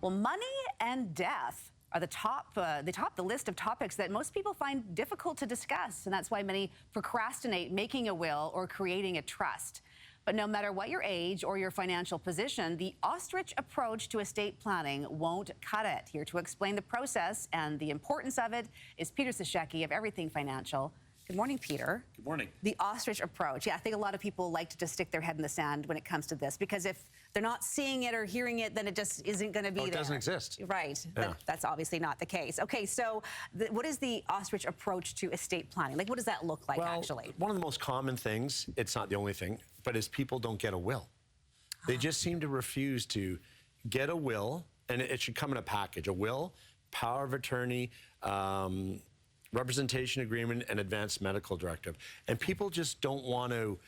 Well, money and death are the top the list of topics that most people find difficult to discuss, and that's why many procrastinate making a will or creating a trust. But no matter what your age or your financial position, the Ostrich approach to estate planning won't cut it. Here to explain the process and the importance of it is Peter Sashecki of Everything Financial. Good morning, Peter. Good morning. The Ostrich approach. Yeah, I think a lot of people like to just stick their head in the sand when it comes to this, because if they're not seeing it or hearing it, then it just isn't going to be there. It doesn't exist. Right. Yeah. That's obviously not the case. Okay, so what is the Ostrich approach to estate planning? Like, what does that look like, actually? One of the most common things, it's not the only thing, but is people don't get a will. They just seem to refuse to get a will, and it should come in a package. A will, power of attorney, representation agreement, and advanced medical directive. And people just don't want to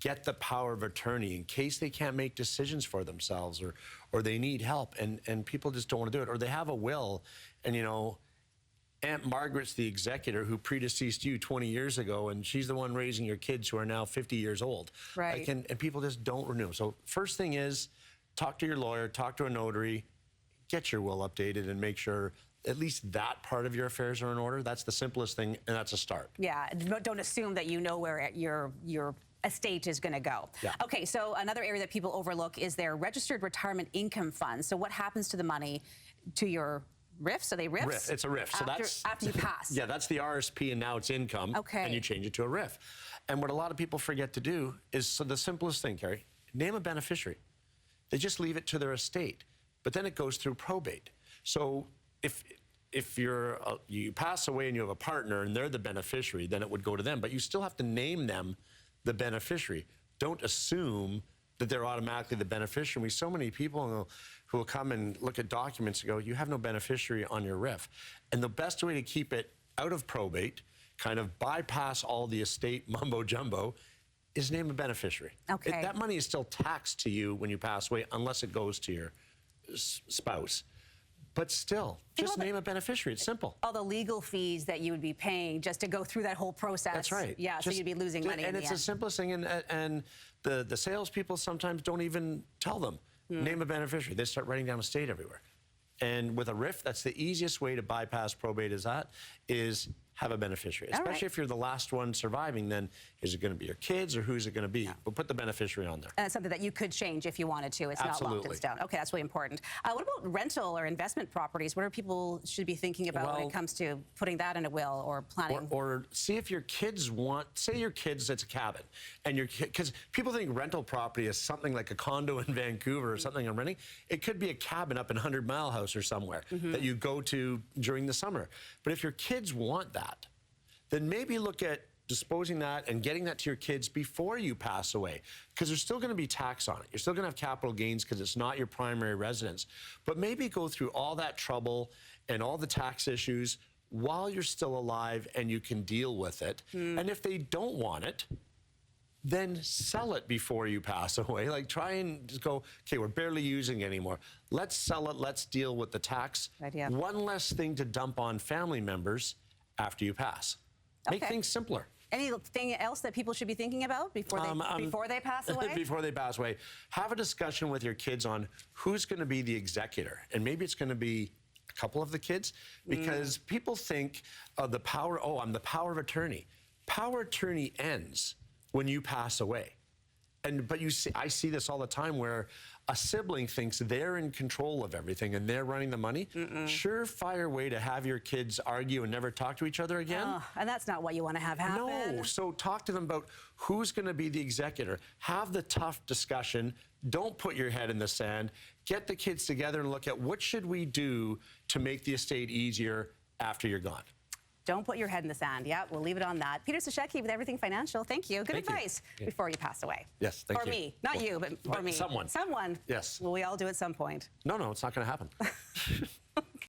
get the power of attorney in case they can't make decisions for themselves, or they need help, and people just don't want to do it. Or they have a will, and you know, Aunt Margaret's the executor who predeceased you 20 years ago, and she's the one raising your kids who are now 50 years old. Right. Like, and people just don't renew. So first thing is, talk to your lawyer, talk to a notary, get your will updated, and make sure at least that part of your affairs are in order. That's the simplest thing, and that's a start. Yeah, don't assume that you know where your estate is going to go. Yeah. Okay, so another area that people overlook is their registered retirement income fund. So what happens to the money, to your RRIF? So they RRIFs? RRIF, it's a RRIF. So that's after you pass. Yeah, that's the RSP, and now it's income. Okay. And you change it to a RRIF. And what a lot of people forget to do is, so the simplest thing, Carrie, name a beneficiary. They just leave it to their estate, but then it goes through probate. So if you pass away and you have a partner and they're the beneficiary, then it would go to them. But you still have to name them the beneficiary. Don't assume that they're automatically the beneficiary. So many people who will come and look at documents and go, you have no beneficiary on your RRIF. And the best way to keep it out of probate, kind of bypass all the estate mumbo-jumbo, is name a beneficiary. Okay. That money is still taxed to you when you pass away, unless it goes to your spouse. But still, just name a beneficiary. It's simple. All the legal fees that you would be paying just to go through that whole process. That's right. Yeah, so you'd be losing money in the end. And it's the simplest thing, and the salespeople sometimes don't even tell them, name a beneficiary. They start writing down estate everywhere. And with a RRIF, that's the easiest way to bypass probate is have a beneficiary. Especially if you're the last one surviving, then is it going to be your kids or who's it going to be? But put the beneficiary on there. And it's something that you could change if you wanted to. It's not locked in stone. Okay, that's really important. What about rental or investment properties? What are people should be thinking about when it comes to putting that in a will or planning? Or see if your kids want, say your kids, it's a cabin, and your kid, because people think rental property is something like a condo in Vancouver or something I'm renting. It could be a cabin up in 100 Mile House or somewhere that you go to during the summer. But if your kids want that, then maybe look at disposing that and getting that to your kids before you pass away, because there's still going to be tax on it. You're still going to have capital gains because it's not your primary residence. But maybe go through all that trouble and all the tax issues while you're still alive and you can deal with it. And if they don't want it, then sell it before you pass away. Like, try and just go, okay, we're barely using it anymore. Let's sell it. Let's deal with the tax. Idea. One less thing to dump on family members after you pass. Make things simpler. Anything else that people should be thinking about before they pass away? Before they pass away, have a discussion with your kids on who's going to be the executor. And maybe it's going to be a couple of the kids, because people think of the power, I'm the power of attorney. Power of attorney ends when you pass away. But you see, I see this all the time where a sibling thinks they're in control of everything and they're running the money. Surefire way to have your kids argue and never talk to each other again. And that's not what you want to have happen. No, so talk to them about who's going to be the executor. Have the tough discussion. Don't put your head in the sand. Get the kids together and look at what should we do to make the estate easier after you're gone. Don't put your head in the sand. Yeah, we'll leave it on that. Peter Sashecki with Everything Financial. Thank you. Good advice before you pass away. Yes, thank you. For me. Not you, but for me. Someone. Someone. Yes. Will we all do at some point? No, it's not going to happen.